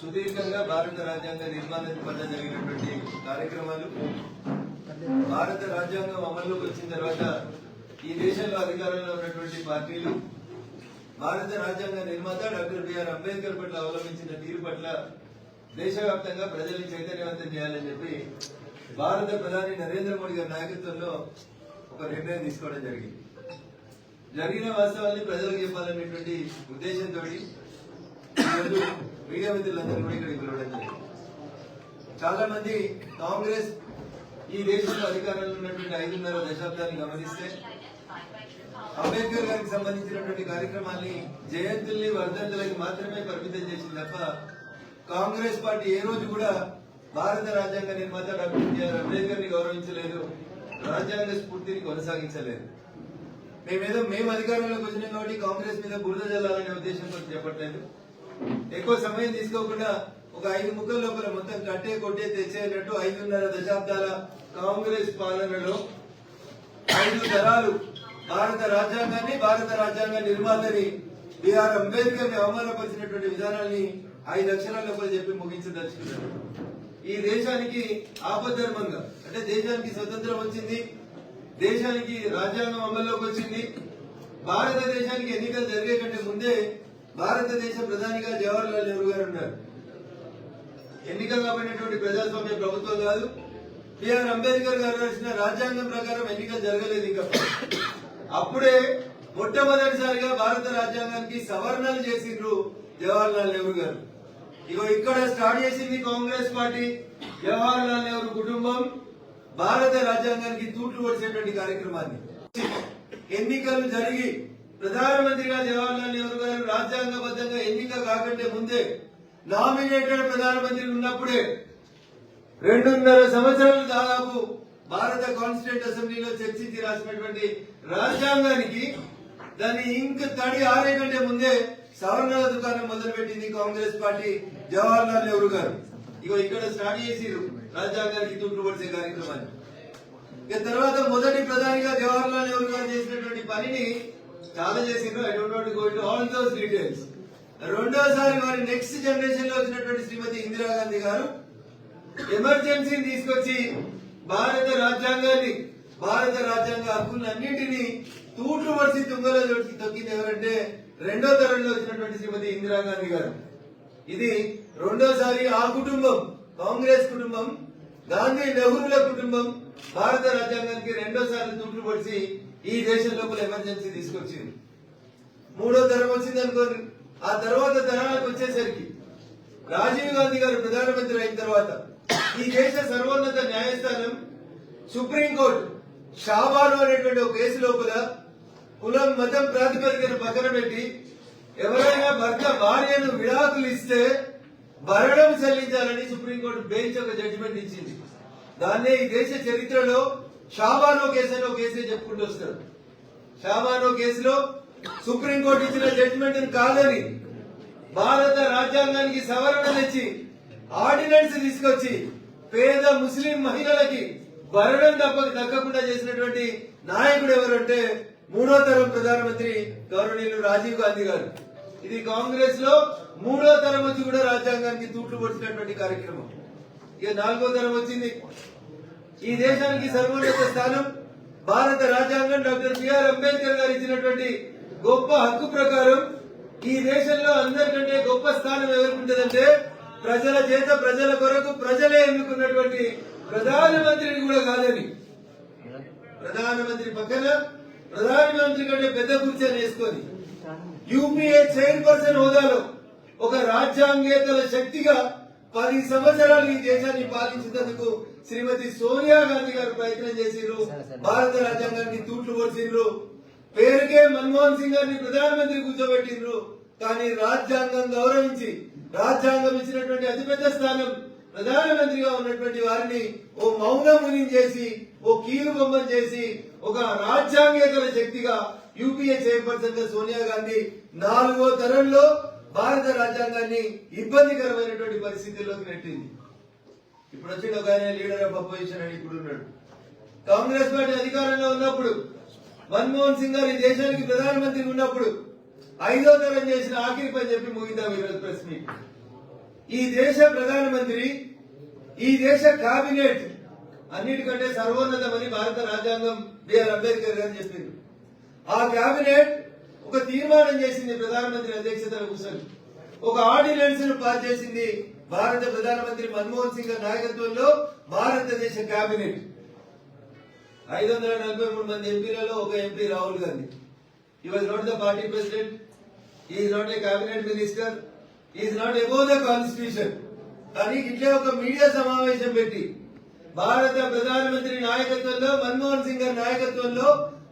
సుదీర్ఘంగా భారత రాజ్యాంగ నిర్మాణం పట్ల జరిగినటువంటి కార్యక్రమాలు, భారత రాజ్యాంగం అమల్లోకి వచ్చిన తర్వాత ఈ దేశంలో అధికారంలో ఉన్నటువంటి పార్టీలు భారత రాజ్యాంగ నిర్మాత డాక్టర్ బిఆర్ అంబేద్కర్ పట్ల అవలంబించిన తీరు పట్ల దేశవ్యాప్తంగా ప్రజల్ని చైతన్యవంతం చేయాలని చెప్పి భారత ప్రధాని నరేంద్ర మోడీ గారి నాయకత్వంలో ఒక నిర్ణయం తీసుకోవడం జరిగింది. జరిగిన వాస్తవాన్ని ప్రజలకు చెప్పాలనేటువంటి ఉద్దేశంతో మీడియా మిత్రులందరూ కూడా ఇక్కడికి పిలవడం జరిగింది. చాలా మంది కాంగ్రెస్ ఈ దేశంలో అధికారంలో ఉన్నటువంటి 5.5 దశాబ్దాన్ని గమనిస్తే అంబేద్కర్ గారికి సంబంధించినటువంటి కార్యక్రమాన్ని జయంతుల్ని వర్ధంతులకి మాత్రమే పరిమితం చేసింది తప్ప కాంగ్రెస్ పార్టీ ఏ రోజు కూడా భారత రాజ్యాంగ నిర్మాత డాక్టర్ బిఆర్ అంబేద్కర్ ని గౌరవించలేదు, రాజ్యాంగ స్ఫూర్తిని కొనసాగించలేదు. మేము అధికారంలోకి వచ్చినాం కాబట్టి కాంగ్రెస్ మీద బురద జల్లాలనే ఉద్దేశంతో చెప్పట్లేదు. ఎక్కువ సమయం తీసుకోకుండా ఒక 5 ముక్కల లోపల మొత్తం కట్టే కొట్టే తెచ్చేటట్టు 5.5 దశాబ్దాల కాంగ్రెస్ పాలనలో 5 తరాలు భారత రాజ్యాంగాన్ని, భారత రాజ్యాంగ నిర్మాతని బిఆర్ అంబేద్కర్ ని అవమానపరిచినటువంటి విధానాన్ని 5 అక్షరాల లోపల చెప్పి ముగించదలుచుకున్నారు. ఈ దేశానికి ఆపద్ధర్మంగా, అంటే దేశానికి స్వతంత్రం వచ్చింది, దేశానికి రాజ్యాంగం అమల్లోకి వచ్చింది, భారతదేశానికి ఎన్నికలు జరిగే కంటే ముందే భారతదేశ ప్రధానిగా జవహర్లాల్ నెహ్రూ గారు ఉన్నారు. ఎన్నికలు కాబడినటువంటి ప్రజాస్వామ్య ప్రభుత్వం కాదు. బిఆర్ అంబేద్కర్ గారు రాసిన రాజ్యాంగం ప్రకారం ఎన్నికలు జరగలేదు. ఇంకా అప్పుడే మొట్టమొదటిసారిగా భారత రాజ్యాంగానికి సవరణలు చేసిండ్రు జవహర్లాల్ నెహ్రూ గారు. ఇగో ఇక్కడ స్టార్ట్ చేసింది కాంగ్రెస్ పార్టీ. జవహర్లాల్ నెహ్రూ కుటుంబం భారత రాజ్యాంగానికి తూట్లు పొడిచేటువంటి కార్యక్రమాన్ని, ఎన్నికలు జరిగి ప్రధానమంత్రిగా జవహర్లాల్ నెహ్రూ గారు రాజ్యాంగబద్ధంగా ఎన్నిక కాకంటే ముందే నామినేటెడ్ ప్రధానమంత్రి ఉన్నప్పుడే 2.5 సంవత్సరాలు దాదాపు భారత కాన్స్టిట్యూంట్ అసెంబ్లీలో చర్చించి రాసినటువంటి రాజ్యాంగానికి దాన్ని ఇంక తడి ఆరే కంటే ముందే సవరణల దుకాణం మొదలుపెట్టింది కాంగ్రెస్ పార్టీ, జవహర్లాల్ నెహ్రూ గారు. ఇగో ఇక్కడ స్టార్ట్ చేసిరు రాజ్యాంగానికి తూట్లు పొడిచే కార్యక్రమాన్ని. ఇక తర్వాత మొదటి ప్రధానిగా జవహర్లాల్ నెహ్రూ గారు చేసినటువంటి పనిని చాలా చేసిండ్రు. I don't want to go into all those details. రెండోసారి వారి నెక్స్ట్ జనరేషన్ లో వచ్చినటువంటి శ్రీమతి ఇందిరాగాంధీ గారు ఎమర్జెన్సీని తీసుకొచ్చి భారత రాజ్యాంగాన్ని, భారత రాజ్యాంగ హక్కులన్నింటినీ తూట్లు పడిచి తుంగలో తొక్కింది ఎవరంటే రెండో తరంలో వచ్చినటువంటి శ్రీమతి ఇందిరాగాంధీ గారు. ఇది రెండోసారి ఆ కుటుంబం, కాంగ్రెస్ కుటుంబం, గాంధీ నెహ్రూల కుటుంబం భారత రాజ్యాంగానికి రెండోసారి తూట్లు పడిచి ఈ దేశం లోపల ఎమర్జెన్సీ తీసుకొచ్చింది. మూడో తరం వచ్చింది అనుకోండి. ఆ తర్వాత తరాలకు వచ్చేసరికి రాజీవ్ గాంధీ గారు ప్రధానమంత్రి అయిన తర్వాత ఈ దేశ సర్వోన్నత న్యాయస్థానం సుప్రీంకోర్టు షాబాను అనేటువంటి ఒక కేసు లోపల కులం మతం ప్రాతిపదికను పక్కన పెట్టి ఎవరైనా భర్త భార్యను విడాకులు ఇస్తే భరణం చెల్లించాలని సుప్రీంకోర్టు బెంచ్ ఒక జడ్జిమెంట్ ఇచ్చింది. దాన్నే ఈ దేశ చరిత్రలో షాబానో కేసు అని ఒక కేసే చెప్పుకుంటూ వస్తారు. షాబానో కేసులో సుప్రీంకోర్టు ఇచ్చిన జడ్జిమెంట్ కాదని భారత రాజ్యాంగానికి సవరణ తెచ్చి ఆర్డినెన్స్ తీసుకొచ్చి పేద ముస్లిం మహిళలకి భరణం దక్కకుండా చేసినటువంటి నాయకుడు ఎవరంటే మూడో తరం ప్రధానమంత్రి గౌరవనీయులు రాజీవ్ గాంధీ గారు. ఇది కాంగ్రెస్ లో మూడో తరం వచ్చి కూడా రాజ్యాంగానికి తూట్లు పొడిచినటువంటి కార్యక్రమం. ఇక నాలుగో తరం వచ్చింది. ఈ దేశానికి సర్వోన్నత స్థానం భారత రాజ్యాంగం డాక్టర్ బిఆర్ అంబేద్కర్ గారు ఇచ్చినటువంటి గొప్ప హక్కు ప్రకారం ఈ దేశంలో అందరికంటే గొప్ప స్థానం ఎవరికి ఉంటుందంటే ప్రజల చేత, ప్రజల కొరకు ప్రజలే ఎన్నుకున్నటువంటి ప్రధానమంత్రిని కూడా కాదని, ప్రధానమంత్రి పక్కన ప్రధానమంత్రి కంటే పెద్ద కుర్చీని వేసుకొని యూపీఏ చైర్పర్సన్ హోదాలో ఒక రాజ్యాంగేతర శక్తిగా 10 సంవత్సరాలు ఈ దేశాన్ని పాలించేందుకు శ్రీమతి సోనియా గాంధీ గారు ప్రయత్నం చేసిర్రు. భారత రాజ్యాంగానికి తూట్లు పొడిచిండ్రు. పేరుకే మన్మోహన్ సింగ్ గారిని ప్రధానమంత్రి కూర్చోబెట్టిండ్రు. కానీ రాజ్యాంగం గౌరవించి, రాజ్యాంగం ఇచ్చినటువంటి అతిపెద్ద స్థానం ప్రధానమంత్రిగా ఉన్నటువంటి వారిని ఓ మౌనముని చేసి, ఓ కీలు బొమ్మను చేసి, ఒక రాజ్యాంగేతర శక్తిగా యూపీఏ చైర్పర్సన్ గా సోనియా గాంధీ 4వ తరంలో భారత రాజ్యాంగాన్ని ఇబ్బందికరమైనటువంటి పరిస్థితుల్లోకి నెట్టింది. ఇప్పుడు వచ్చిన ఒక ఆయన లీడర్ ఆఫ్ అపోజిషన్ అని ఇప్పుడు ఉన్నాడు. కాంగ్రెస్ పార్టీ అధికారంలో ఉన్నప్పుడు మన్మోహన్ సింగ్ గారు ఈ దేశానికి ప్రధానమంత్రి ఉన్నప్పుడు 5వ తరం చేసిన ఆఖరి పని చెప్పి ముగిందాం ఈరోజు ప్రెస్ మీట్. ఈ దేశ ప్రధానమంత్రి, ఈ దేశ కేబినెట్ అన్నిటికంటే సర్వోన్నతమని భారత రాజ్యాంగం బిఆర్ అంబేద్కర్ గారు చెప్పింది. ఆ కేబినెట్ ఒక తీర్మానం చేసింది ప్రధానమంత్రి అధ్యక్షతన కూర్చొని. ఒక ఆర్డినెన్స్ ను పాస్ చేసింది భారత ప్రధానమంత్రి మన్మోహన్ సింగ్ నాయకత్వంలో భారతదేశ కేబినెట్. 543 మంది ఎంపీలలో ఒక MP Rahul Gandhi. He was not the party president. He is not a cabinet minister. He is not above the constitution. కానీ ఇట్లే ఒక మీడియా సమావేశం పెట్టి భారత ప్రధానమంత్రి నాయకత్వంలో మన్మోహన్ సింగ్ గారి నాయకత్వంలో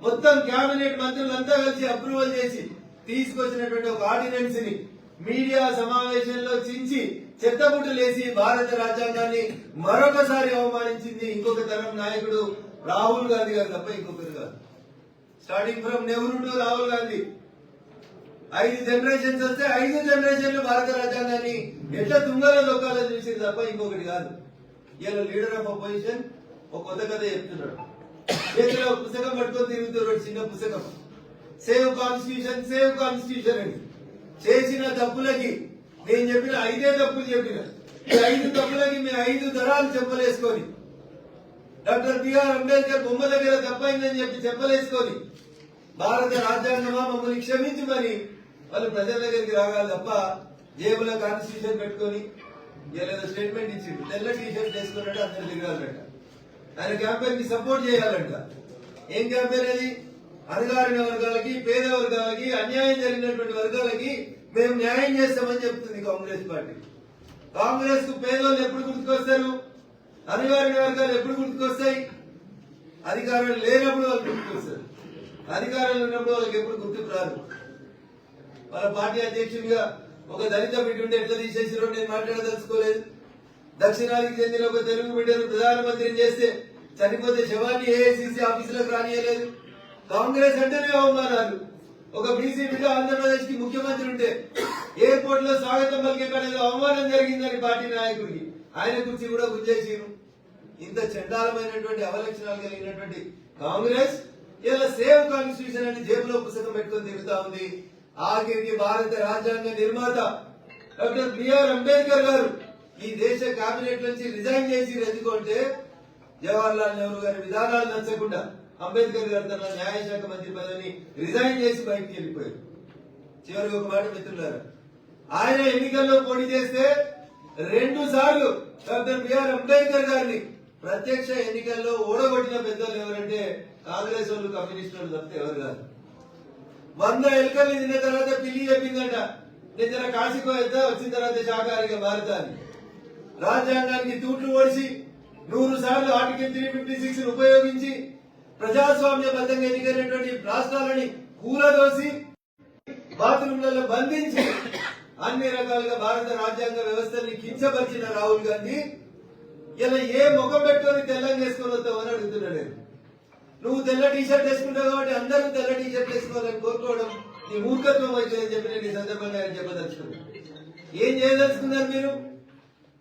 మొత్తం కేబినెట్ మంత్రులంతా కలిసి అప్రూవల్ చేసి తీసుకొచ్చినటువంటి ఒక ఆర్డినెన్స్ ని మీడియా సమావేశంలో చించి చెత్తబుట్టలేసి భారత రాజ్యాంగాన్ని మరొకసారి అవమానించింది ఇంకొక తరం నాయకుడు రాహుల్ గాంధీ గారు తప్ప ఇంకొకరు కాదు. Starting from Nehru to Rahul Gandhi 5 generations వస్తే 5 జనరేషన్లు భారత రాజ్యాంగాన్ని ఎట్లా తుంగలో దొక్కాలని చూసింది తప్ప ఇంకొకటి కాదు. ఇలా లీడర్ ఆఫ్ అపోజిషన్ ఒక కొత్త కథ చెప్తున్నాడు. చేతిలో పుస్తకం పట్టుకొని తిరుగుతున్నాడు, చిన్న పుస్తకం. సేవ్ కాన్స్టిట్యూషన్ అని. చేసిన తప్పులకి నేను చెప్పిన 5 తప్పులు చెప్పిన. ఈ 5 తప్పులకి మీ 5 తరాలు చెప్పలేసుకొని డాక్టర్ బిఆర్ అంబేద్కర్ బొమ్మ దగ్గర తప్పైందని చెప్పి చెప్పలేసుకొని భారత రాజ్యాంగమా మమ్మల్ని క్షమించమని వాళ్ళు ప్రజల దగ్గరికి రాగాలి తప్ప జేబులో కాన్స్టిట్యూషన్ పెట్టుకొని ఏదో స్టేట్మెంట్ ఇచ్చిండు. తెల్ల టీషర్ట్ వేసుకున్నట్టు అందరు తిరగాలంట. ఆయన క్యాంపెయిన్ కి సపోర్ట్ చేయాలంట. ఏం క్యాంపెయిన్ అది? అణగారిన వర్గాలకి, పేద వర్గాలకి, అన్యాయం జరిగినటువంటి వర్గాలకి మేము న్యాయం చేస్తామని చెప్తుంది కాంగ్రెస్ పార్టీ. కాంగ్రెస్ కు పేదోళ్ళు ఎప్పుడు గుర్తుకొస్తారు? అణగారిన వర్గాలు ఎప్పుడు గుర్తుకొస్తాయి? అధికారులు లేనప్పుడు వాళ్ళు గుర్తుకొస్తారు. అధికారులు ఉన్నప్పుడు వాళ్ళకి ఎప్పుడు గుర్తుకు రాదు. వాళ్ళ పార్టీ అధ్యక్షుడిగా ఒక దళిత బిడ్డ ఉంటే ఎట్లా తీసేసారో నేను మాట్లాడదలుచుకోలేదు. దక్షిణాదికి చెందిన ఒక తెలుగు బిడ్డను ప్రధానమంత్రిని చేస్తే చనిపోతే శవాన్ని ఏఐసిసి ఆఫీసులకు రానియలేదు. కాంగ్రెస్ అంటేనే అవమానాలు. ఒక బీసీ బిడ్డ ఆంధ్రప్రదేశ్ కి ముఖ్యమంత్రి ఉంటే ఎయిర్పోర్ట్ లో స్వాగతం పలికేకాడేదో అవమానం జరిగిందని పార్టీ నాయకుడికి ఆయన కుర్చీ కూడా గుంజేసిరు. ఇంత చండాలమైనటువంటి అవలక్షణాలు కలిగినటువంటి కాంగ్రెస్ ఇలా సేవ్ కాన్స్టిట్యూషన్ అని జేబులో పుస్తకం పెట్టుకొని తిరుగుతా ఉంది. ఆఖరికి భారత రాజ్యాంగ నిర్మాత డాక్టర్ బిఆర్ అంబేద్కర్ గారు ఈ దేశ కేబినెట్ నుంచి రిజైన్ చేసి ఎందుకంటే జవహర్లాల్ నెహ్రూ గారి విధానాలు నచ్చకుండా అంబేద్కర్ గారు తన న్యాయశాఖ మంత్రి పదవిని రిజైన్ చేసి బయటికి వెళ్ళిపోయారు. చివరికి ఒక మాట మిత్రులారా, ఆయన ఎన్నికల్లో పోటీ చేస్తే 2 సార్లు డాక్టర్ బిఆర్ అంబేద్కర్ గారిని ప్రత్యక్ష ఎన్నికల్లో ఓడగొట్టిన పెద్దలు ఎవరంటే కాంగ్రెస్ వాళ్ళు, కమ్యూనిస్ట్ వాళ్ళు తప్పితే ఎవరు కాదు. 100 ఎలుకల్ని తిన్న తర్వాత పిల్లి చెప్పిందట నేను జర కాశీకో వెళ్తా, వచ్చిన తర్వాత శాకాహారిగా మారుతా అని. రాజ్యాంగానికి తూట్లు ఓడిసి 100 సార్లు ఆర్టికల్ 356 ఉపయోగించి ప్రజాస్వామ్యబద్ధంగా ఎన్నికైనటువంటి రాష్ట్రాలని కూలదోసి బాత్రూంలలో బంధించి అన్ని రకాలుగా భారత రాజ్యాంగ వ్యవస్థని కించపరిచిన రాహుల్ గాంధీ ఇలా ఏ ముఖం పెట్టుకొని తెల్లని వేసుకొని వస్తామని అడుగుతున్నా నేను. నువ్వు తెల్ల టీషర్ట్ వేసుకుంటావు కాబట్టి అందరూ తెల్ల టీషర్ట్ వేసుకోవాలని కోరుకోవడం నీ మూర్ఖత్వం అవుతుందని చెప్పి నేను ఈ సందర్భంగా ఆయన చెప్పదలుచుకున్నాను. ఏం చేయదలుచుకున్నారు మీరు?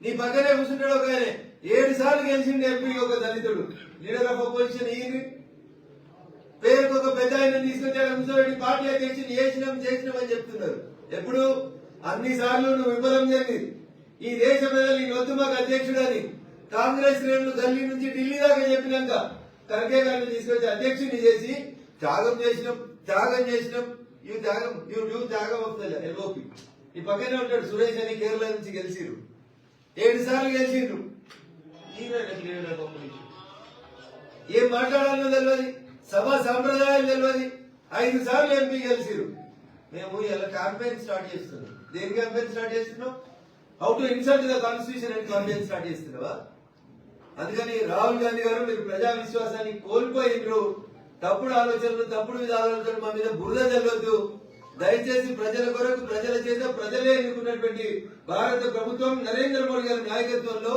నీ పక్కనే కూర్చుంటాడు ఒక ఆయన 7 సార్లు గెలిచిండు ఎంపీ, ఒక దళితుడు లీడర్ ఆఫ్ అపోజిషన్. ఈ పేరుకు ఒక పెద్ద ఆయన తీసుకొచ్చాడు కూర్చోబెట్టి పార్టీ అధ్యక్షుని చేసినాం అని చెప్తున్నారు. ఎప్పుడు? అన్ని సార్లు నువ్వు విఫలం జరిగింది. ఈ దేశ ప్రజలు ఈ వద్దు మాకు అధ్యక్షుడు అని కాంగ్రెస్ శ్రేణులు ఢిల్లీ నుంచి ఢిల్లీ దాకా చెప్పినాక ఖర్గే గారిని తీసుకొచ్చి అధ్యక్షుడిని చేసి త్యాగం చేసినాం. ఈ త్యాగం వస్తుంది ఎల్ఓపి. ఈ పక్కనే ఉంటాడు సురేష్ అని, కేరళ నుంచి గెలిచిరు. 7 సార్లు గెలిచిండ్రు. ఏం మాట్లాడాలో తెలియదు, సభా సాంప్రదాయాలు తెలియదు. 5 సార్లు ఎంపీ గెలిచిరు. మేము ఇలా క్యాంపెయిన్ స్టార్ట్ చేస్తున్నాం. దేని క్యాంపెయిన్ స్టార్ట్ చేస్తున్నాం? How to insult the constitution అని క్యాంపెయిన్ స్టార్ట్ చేస్తున్నావా? అందుకని రాహుల్ గాంధీ గారు మీరు ప్రజా విశ్వాసాన్ని కోల్పోయిండ్రు. తప్పుడు ఆలోచనలు, తప్పుడు విధానాలతో మా మీద బురద జల్లొద్దు. దయచేసి ప్రజల కొరకు, ప్రజల చేత ప్రజలే ఎన్నుకున్నటువంటి భారత ప్రభుత్వం నరేంద్ర మోడీ గారి నాయకత్వంలో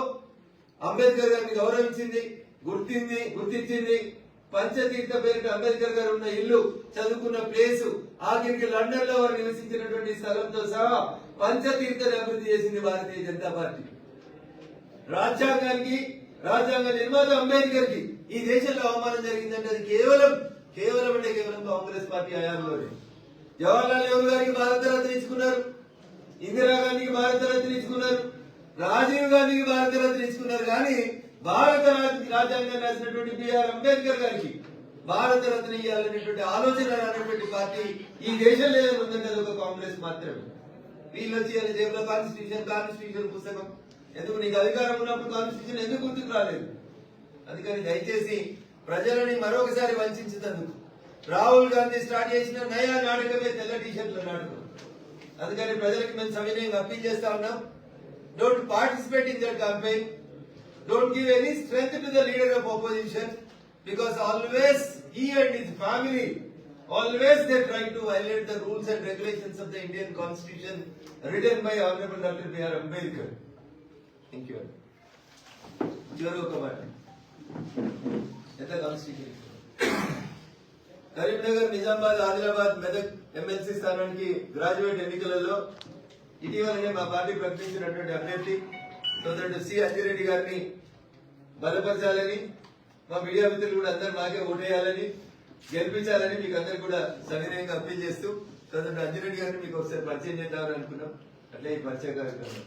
అంబేద్కర్ గారిని గౌరవించింది, గుర్తించింది. పంచతీర్థ పేరిట అంబేద్కర్ గారు ఉన్న ఇల్లు, చదువుకున్న ప్లేసు, ఆఖరికి లండన్ లో వారు నివసించినటువంటి స్థలంతో సహా పంచతీర్థని అభివృద్ధి చేసింది భారతీయ జనతా పార్టీ. రాజ్యాంగ నిర్మాత అంబేద్కర్ కి ఈ దేశంలో అవమానం జరిగిందంటే అది కేవలం కాంగ్రెస్ పార్టీ హయాంలోనే. జవహర్లాల్ నెహ్రూ గారికి భారతరత్న ఇచ్చుకున్నారు, ఇందిరాగాంధీకి భారతరత్న ఇచ్చుకున్నారు, రాజీవ్ గాంధీకి భారతరత్న ఇచ్చుకున్నారు కానీ భారత రాజ్యాంగం రాసినటువంటి బిఆర్ అంబేద్కర్ గారికి భారతరత్న ఇవ్వాలనేటువంటి ఆలోచన రానటువంటి పార్టీ ఈ దేశంలో ఉందంటే అది ఒక కాంగ్రెస్ మాత్రమే. వీళ్ళు వచ్చి జేబులో కాన్స్టిట్యూషన్ పుస్తకం ఎందుకు నీకు అధికారం ఉన్నప్పుడు కాన్స్టిట్యూషన్ ఎందుకు గుర్తుకు రాలేదు? అందుకని దయచేసి ప్రజలని మరొకసారి వంచేందుకు రాహుల్ గాంధీ స్టార్ట్ చేసిన నయా నాటకమే తెల్ల టీషర్ట్ల నాటకం. అందుకని ప్రజలకు మేము సవినయంగా అప్పీల్ చేస్తా ఉన్నాం. Don't participate in that campaign. Don't give any strength to the leader of opposition because always he and his family always they try to violate the rules and regulations of the Indian Constitution written by Honorable Dr. B.R. Ambedkar. Thank you. Joro Kamat. Eta Constitution. Karimnagar, Nizamabad, Adilabad, Medak MLC స్థానానికి graduate ఎన్నికలలో ఇటీవలనే మా party ప్రకటించినటువంటి అభ్యర్థి సోదరుడు C Anji Reddy గారిని బలపరచాలని, మా media మిత్రులు కూడా అందరూ మాకే ఓటేయాలని, గెలిపించాలని మీకు అందరు కూడా సవినయంగా అప్పీల్ చేస్తూ సోదరుడు అంజిరెడ్డి గారిని మీకు ఒకసారి పరిచయం చేద్దామని అనుకున్నాం. అట్లే ఈ పరిచయ కార్యక్రమం